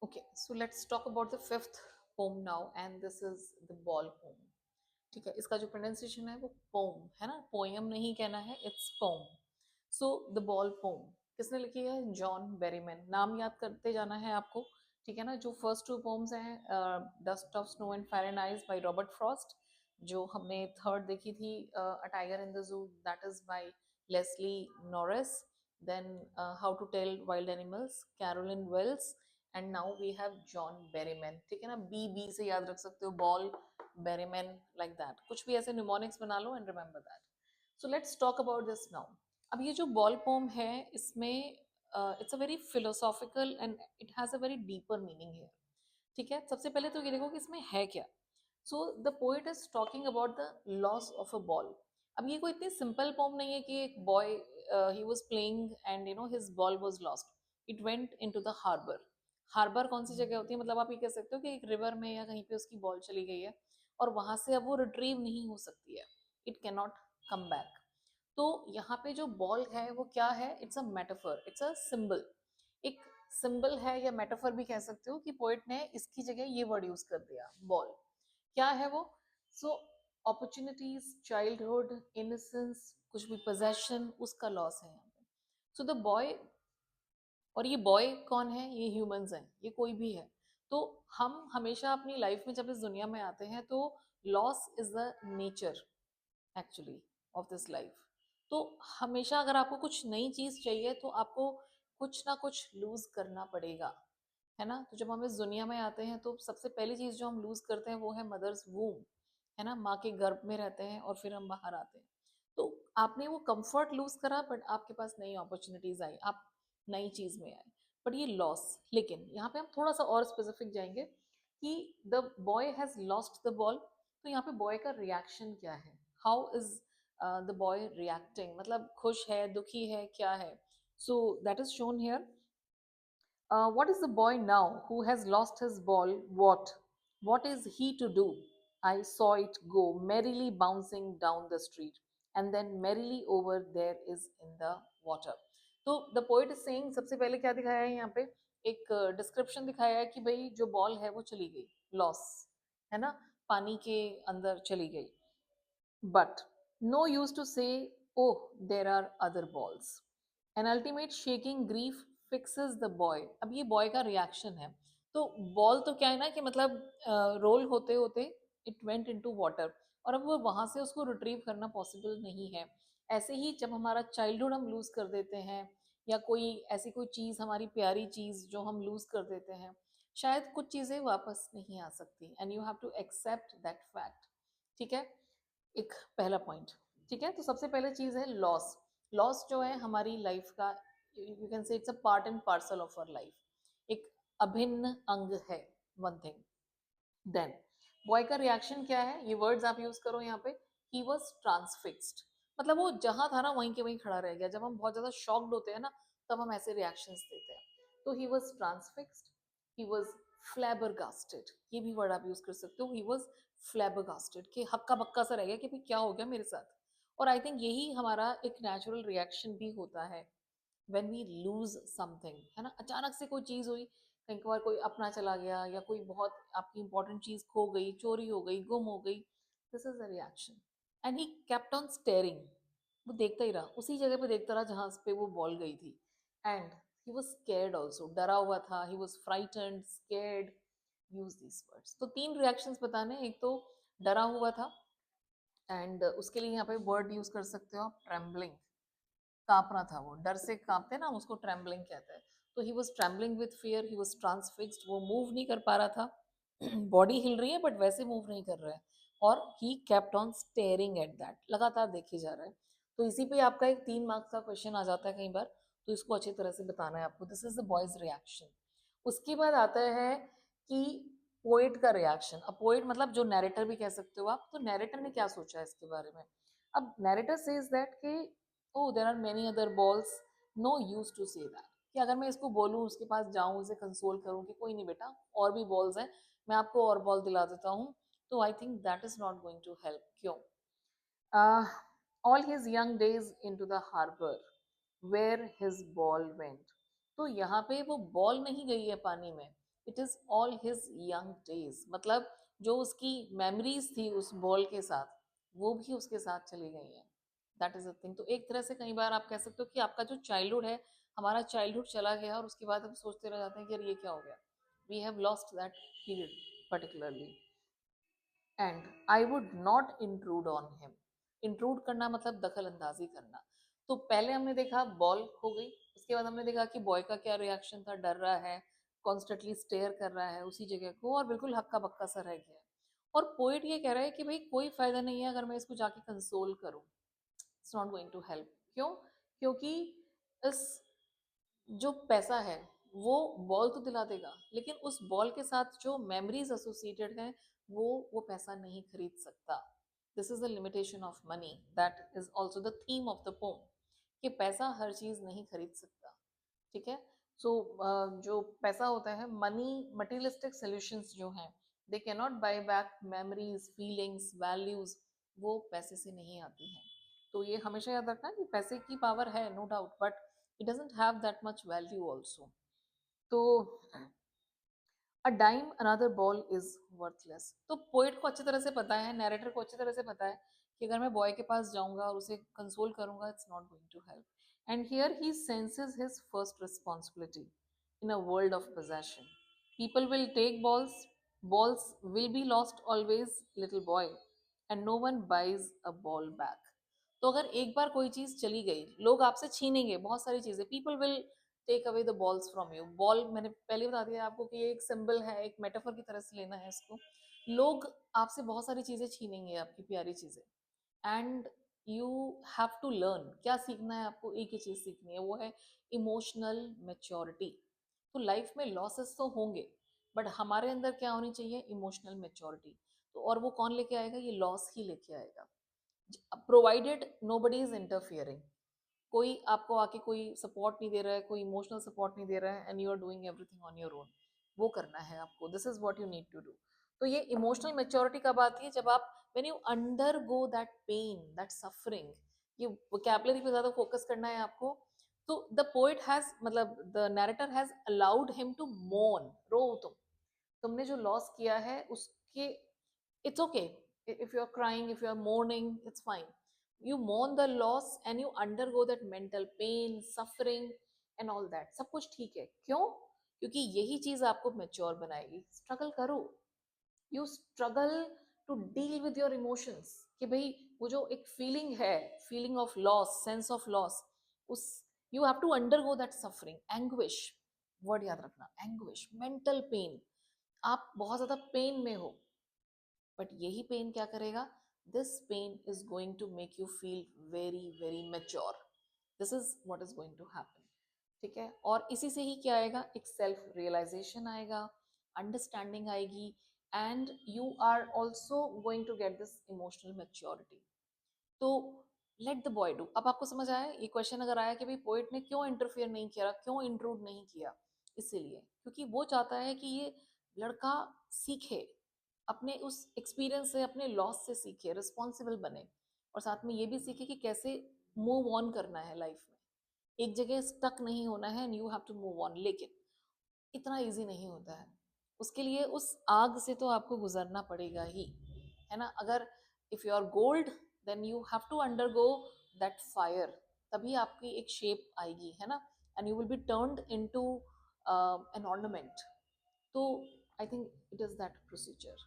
Okay, so let's talk about the fifth poem now, and this is the ball poem. ठीक है, इसका जो pronunciation है वो पोम है ना, पोयम नहीं कहना है, it's poem. So the ball poem किसने लिखी है? John Berryman. नाम याद करते जाना है आपको. ठीक है ना. जो फर्स्ट टू पोम्स हैं, dust of snow and fire and ice by Robert Frost. जो हमने थर्ड देखी थी, a tiger in the zoo, that is by Leslie Norris. Then how to tell wild animals, Carolyn Wells. And now we have John Berryman. ठीक है ना, B B से याद रख सकते हो, बॉल बेरीमैन, लाइक दैट. कुछ भी ऐसे न्यूमोनिक्स बना लो and remember that. So let's talk about this now. अब ये जो बॉल पोम है, इसमें it's a very philosophical and it has a very deeper meaning है. ठीक है, सबसे पहले तो ये देखो कि इसमें है क्या. So the poet is talking about the loss of a ball. अब ये कोई इतनी सिंपल पोम नहीं है कि एक boy he was playing and his ball was lost. It went into the harbour. Harbour कौन सी जगह होती है? मतलब आप ये कह सकते हो कि एक रिवर में या कहीं पे उसकी बॉल चली गई है और वहां से अब वो रिट्रीव नहीं हो सकती है. It can not come back. तो यहाँ पे जो बॉल है वो क्या है? It's a metaphor, it's a symbol. एक सिंबल है या मेटाफर भी कह सकते हो कि पोएट ने इसकी जगह ये वर्ड यूज कर दिया, बॉल. क्या है वो? सो अपॉर्चुनिटीज, चाइल्डहुड, इनोसेंस, कुछ भी पोजेशन, उसका लॉस है यहाँ पे. So the boy. और ये बॉय कौन है? ये ह्यूमंस हैं, ये कोई भी है. तो हम हमेशा अपनी लाइफ में जब इस दुनिया में आते हैं तो loss is the nature actually of this life. तो हमेशा अगर आपको कुछ नई चीज चाहिए तो आपको कुछ ना कुछ लूज करना पड़ेगा, है ना. तो जब हम इस दुनिया में आते हैं तो सबसे पहली चीज जो हम लूज करते हैं वो है मदर्स वूम. है ना, माँ के गर्भ में रहते हैं और फिर हम बाहर आते हैं. तो आपने वो कंफर्ट लूज करा, बट आपके पास नई अपॉर्चुनिटीज आई, आप नई चीज में आए. बट ये लॉस. लेकिन यहाँ पे हम थोड़ा सा और स्पेसिफिक जाएंगे कि the boy has lost the ball. तो यहाँ पे बॉय का रिएक्शन क्या है? How is the boy reacting? मतलब खुश है, दुखी है, क्या है? So that is shown here. What is the boy now who has lost his ball? What is he to do? I saw it go merrily bouncing down the street, and then merrily over there is in the water. तो the poet is saying, सबसे पहले क्या दिखाया है यहाँ पे? एक description दिखाया है कि भाई जो बॉल है वो चली गई, लॉस, है ना, पानी के अंदर चली गई. But no use to say, oh, there are other balls. An ultimate shaking grief fixes the boy. अब ये बॉय का रिएक्शन है. तो बॉल तो क्या है ना कि मतलब रोल होते होते इट वेंट इनटू वाटर, और अब वो वहां से उसको रिट्रीव करना पॉसिबल नहीं है. ऐसे ही जब हमारा चाइल्डहुड हम लूज कर देते हैं, या कोई ऐसी कोई चीज, हमारी प्यारी चीज जो हम लूज कर देते हैं, शायद कुछ चीजें वापस नहीं आ सकती, and you have to accept that fact. ठीक है, एक पहला पॉइंट. ठीक है, तो सबसे पहले चीज है लॉस. लॉस जो है हमारी लाइफ का, you can say it's a part and parcel of our life, एक अभिन्न अंग है, वन थिंग. देन बॉय का रिएक्शन क्या है? ये वर्ड्स आप यूज करो यहाँ पे. He was transfixed. मतलब वो जहां था ना वहीं के वहीं खड़ा रह गया. जब हम बहुत ज्यादा शॉक्ड होते हैं ना, तब हम ऐसे रिएक्शंस देते हैं. तो he was transfixed, he was flabbergasted. ये भी वर्ड आप यूज कर सकते हो. ही वॉज फ्लैबरगास्टेड, कि हक्का बक्का सा रह गया कि भाई क्या हो गया मेरे साथ. और आई थिंक यही हमारा एक नेचुरल रिएक्शन भी होता है when we lose something, है ना. अचानक से कोई चीज हुई, कई बार कोई अपना चला गया, या कोई बहुत आपकी इंपॉर्टेंट चीज खो गई, चोरी हो गई, गुम हो गई. This is a reaction. And he kept on steering. वो देखता ही रहा, उसी जगह पे देखता रहा जहां पे वो बॉल गई थी. And he was scared also, डरा हुआ था. He was frightened, scared. Use this words. तो तीन रिएक्शंस बताने. एक तो डरा हुआ था, एंड उसके लिए यहाँ पे वर्ड यूज कर सकते हो आप, ट्रेम्बलिंग. कांपना था, वो डर से कांपते हैं ना, उसको ट्रेम्बलिंग कहते हैं. तो he was trembling with fear, he was transfixed. वो मूव नहीं कर पा रहा था. बॉडी हिल रही है बट वैसे मूव नहीं कर रहा है. और he kept on staring at that, लगातार देखे जा रहा है. तो इसी पे आपका एक 3 मार्क्स का क्वेश्चन आ जाता है कई बार. तो इसको अच्छी तरह से बताना है आपको. This is the boys reaction. उसके बाद आता है कि पोएट का रिएक्शन. अब पोएट मतलब जो नैरेटर भी कह सकते हो आप. तो नैरेटर ने क्या सोचा है इसके बारे में? अब नैरेटर सेज दैट कि oh there are many other balls, no use to say that. कि अगर मैं इसको बोलूँ, उसके पास जाऊँ, उसे कंसोल करूँ कि कोई नहीं बेटा, और भी बॉल्स हैं, मैं आपको और बॉल दिला देता हूँ, तो I think that is not going to help. क्यों? All his young days into the harbour where his ball went. तो यहाँ पे वो बॉल नहीं गई है पानी में, it is all his young days, मतलब जो उसकी मेमोरीज थी उस बॉल के साथ वो भी उसके साथ चली गई हैं। That is a thing. तो एक तरह से कई बार आप कह सकते हो कि आपका जो चाइल्डहुड है, हमारा चाइल्डहुड चला गया और उसके बाद हम सोचते रह जाते हैं कि यार ये क्या हो गया, we have lost that period particularly. And I would not intrude on him. Intrude करना मतलब दखल अंदाजी करना। तो पहले हमने देखा बॉल हो गई, उसके बाद हमने देखा कि बॉय का क्या रिएक्शन था, डर रहा है, कॉन्स्टेंटली स्टेयर कर रहा है उसी जगह को और बिल्कुल हक्का बक्का सा रह गया है। और पोइट ये कह रहा है कि भाई कोई फायदा नहीं है अगर मैं इसको जाके कंसोल करूं, it's not going to help. क्यों? क्योंकि इस जो पैसा है वो बॉल तो दिला देगा, लेकिन उस बॉल के साथ जो मेमोरीज एसोसिएटेड हैं वो पैसा नहीं खरीद सकता। This is the limitation of money, that is also the theme of the pome, कि पैसा हर चीज नहीं खरीद सकता। ठीक है। सो जो पैसा होता है, मनी, मटेरियलिस्टिक सॉल्यूशंस जो हैं, they can not buy back memories, feelings, values, वो पैसे से नहीं आती हैं। तो ये हमेशा याद रखना कि पैसे की पावर है no doubt, but it doesn't have that much value also. तो a dime another ball is worthless. तो पोइट को अच्छी तरह से पता है, नैरेटर को अच्छी तरह से पता है कि अगर मैं बॉय के पास जाऊंगा और उसे कंसोल करूंगा, it's not going to help. And here he senses his first responsibility in a world of possession. People will take balls, balls will be lost always, little boy, and no one buys a ball back. तो अगर एक बार कोई चीज चली गई, लोग आपसे छीनेंगे बहुत सारी चीजें, people will take away the balls from you. Ball मैंने पहले बता दिया आपको कि ये एक सिंबल है, एक मेटाफर की तरह से लेना है इसको। लोग आपसे बहुत सारी चीजें छीनेंगे, आपकी प्यारी चीजें। And you have to learn, क्या सीखना है आपको, एक ही चीज सीखनी है, वो है इमोशनल मेच्योरिटी। तो लाइफ में लॉसेस तो होंगे, बट हमारे अंदर क्या होनी चाहिए, इमोशनल मेच्योरिटी। तो और वो कौन लेके आएगा, ये लॉस ही लेके आएगा, प्रोवाइडेड नोबडी इज इंटरफियरिंग। कोई आपको आके कोई सपोर्ट नहीं दे रहा है, कोई इमोशनल सपोर्ट नहीं दे रहा है, and you are doing everything on your own. वो करना है आपको, this is what you need to do. तो ये इमोशनल मेच्योरिटी कब आती है, जब आप when you undergo that pain, that suffering. ये वोकैबुलरी पे ज्यादा फोकस करना है आपको। तो द पोएट हैज, मतलब the narrator has allowed him to mourn. रो तुमने जो लॉस किया है उसके, it's okay if you're crying, if you're mourning, it's fine. You mourn the loss and you undergo that mental pain, suffering and all that, सब कुछ ठीक है। क्यों? क्योंकि यही चीज आपको मेच्योर बनाएगी। स्ट्रगल करो, you struggle to deal with your emotions, कि भाई वो जो एक फीलिंग है, feeling of loss, sense of loss, उस you have to undergo that suffering, anguish. Word याद रखना, एंग्विश, मेंटल पेन। आप बहुत ज्यादा पेन में हो, बट यही पेन क्या करेगा, this pen is going to make you feel very very mature. This is what is going to happen. ठीक है। और इसी से ही क्या आएगा, एक सेल्फ रियलाइजेशन आएगा, अंडरस्टैंडिंग आएगी, and you are also going to get this emotional maturity. तो लेट द बॉय डू। अब आपको समझ आया ये क्वेश्चन अगर आया कि भाई पोइट ने क्यों इंटरफियर नहीं किया, क्यों इंट्रूड नहीं किया, इसीलिए क्योंकि वो चाहता है कि ये लड़का सीखे, अपने उस एक्सपीरियंस से, अपने लॉस से सीखे, रिस्पॉन्सिबल बने, और साथ में ये भी सीखे कि कैसे मूव ऑन करना है लाइफ में, एक जगह स्टक नहीं होना है, and you have to move on. लेकिन इतना इजी नहीं होता है, उसके लिए उस आग से तो आपको गुजरना पड़ेगा ही, है ना। अगर if you are gold, then you have to undergo that fire, तभी आपकी एक शेप आएगी, है ना, and you will be turned into an ornament. तो I think it is that procedure.